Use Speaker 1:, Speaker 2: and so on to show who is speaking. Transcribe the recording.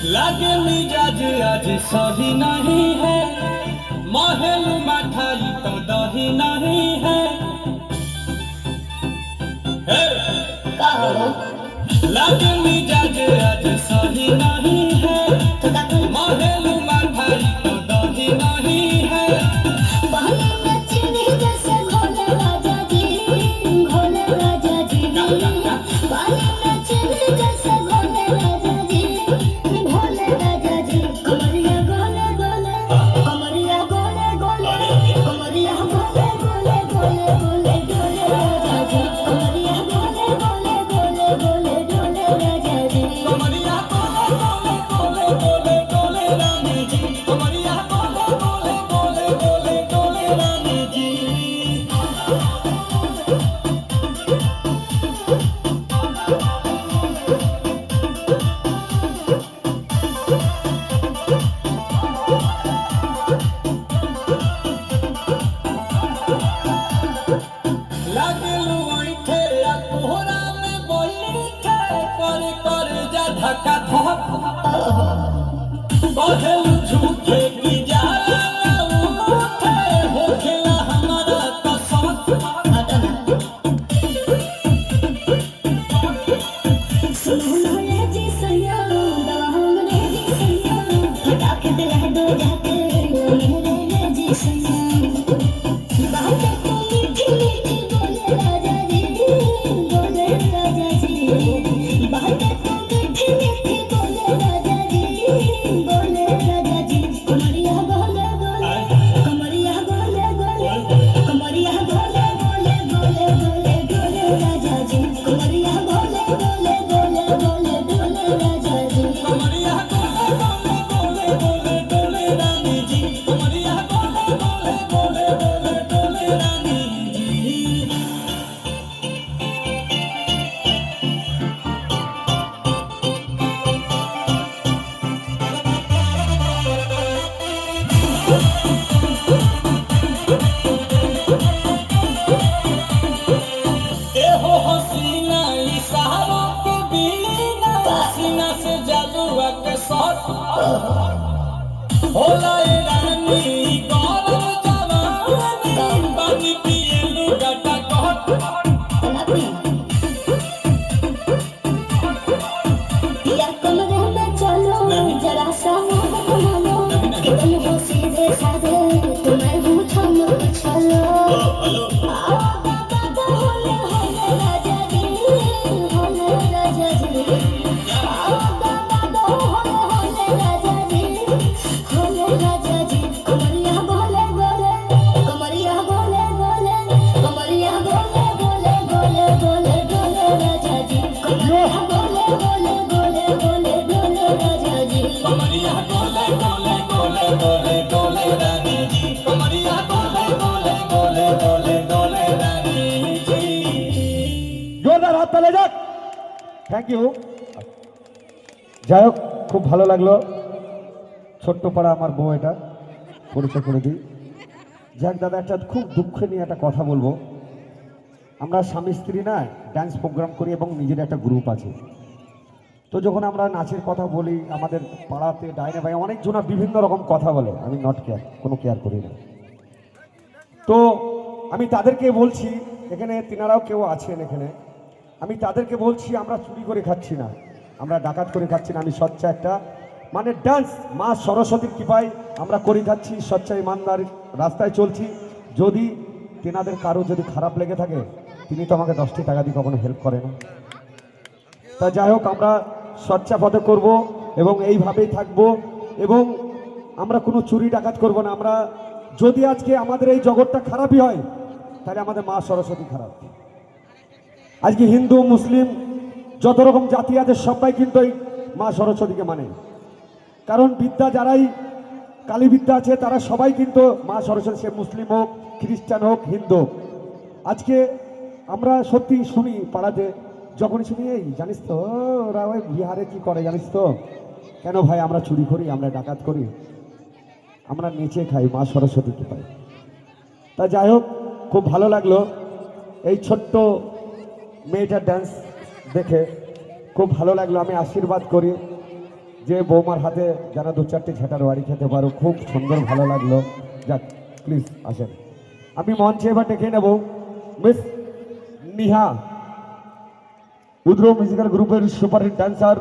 Speaker 1: लागे मिजाज आज सही नहीं है, महल मठाई तो दही नहीं है। लागे मिजाज आज सही नहीं है, महल मठाई तो दही नहीं है। झूठे की जाला उठे हो खेला हमारा कसम। सुनो ये जी सैया हमरे जी सैया फटाके दिला दो जाके मेरे जी सैया। बातें तो मीठी मीठी बोले राजा जी, बोले राजा जी। बातें तो मीठी मीठी बोले राजा जी, बोले राजा जी। कमरिया बोले बोले, कमरिया बोले बोले, कमरिया बोले बोले बोले बोले बोले राजा जी। कमरिया बोले बोले बोले बोले बोले राजा जी। कमरिया बोले बोले बोले बोले रानी जी। कमरिया बोले बोले बोले बोले बोले रानी जी। हो हसीना इशारों के बिना सीना से जादुआ के साथ होला ए रानी गौरव जवानी पानी पिए लुगाटा कहत। या कमरे में चलो जरा सा मानो कि तुम हो सीधे साधे तुम्हें हूँ थम चलो।
Speaker 2: Thank you. যাই হোক, খুব ভালো লাগলো। ছোট্ট পাড়া আমার বউ, এটা পরিচয় করে দিই। যাক দাদা, একটা খুব দুঃখ নিয়ে একটা কথা বলবো। আমরা স্বামী স্ত্রী না ডান্স প্রোগ্রাম করি এবং নিজের একটা গ্রুপ আছে। তো যখন আমরা নাচের কথা বলি, আমাদের পাড়াতে ডাইনে ভাই অনেকজনা বিভিন্ন রকম কথা বলে, আমি নট কেয়ার, কোনো কেয়ার করি না। তো আমি তাদেরকে বলছি, এখানে তিনারাও কেউ আছেন এখানে, আমি তাদেরকে বলছি আমরা চুরি করে খাচ্ছি না, আমরা ডাকাত করে খাচ্ছি না। আমি সচ্চা একটা মানে ডান্স মা সরস্বতীর কৃপায় আমরা করে খাচ্ছি, সচ্চা ইমানদার রাস্তায় চলছি। যদি তেনাদের কারো যদি খারাপ লেগে থাকে, তিনি তো আমাকে 10টি টাকা দিয়ে কখনো হেল্প করে না। তা যাই হোক, আমরা সচ্চা পথে করবো এবং এইভাবেই থাকবো এবং আমরা কোনো চুরি ডাকাত করব না। আমরা যদি আজকে আমাদের এই জগৎটা খারাপই হয়, তাহলে আমাদের মা সরস্বতী খারাপ। আজকে হিন্দু মুসলিম যত রকম জাতি আছে সবাই কিন্তু এই মা সরস্বতীকে মানে, কারণ বিদ্যা যারাই কালী বিদ্যা আছে তারা সবাই কিন্তু মা সরস্বতী, সে মুসলিম হোক, খ্রিস্টান হোক, হিন্দু। আজকে আমরা সত্যি শুনি পাড়াতে, যখন শুনি এই জানিস তো ওরা ওই বিহারে কি করে জানিস তো, কেন ভাই আমরা চুরি করি, আমরা ডাকাত করি, আমরা নেচে খাই, মা সরস্বতীকে পাই। তা যাই হোক, খুব ভালো লাগলো। এই ছোট্ট মেয়েটার ডান্স দেখে খুব ভালো লাগলো। আমি আশীর্বাদ করি যে বৌমার হাতে যেন দু চারটে ঝাঁটার বাড়ি খেতে পারো। খুব সুন্দর ভালো লাগলো। যাক, প্লিজ আসেন। আমি মঞ্চে এবার ডেকে নেব মিস নিহা, উদ্র মিউজিক্যাল গ্রুপের সুপারহিট ডান্সার।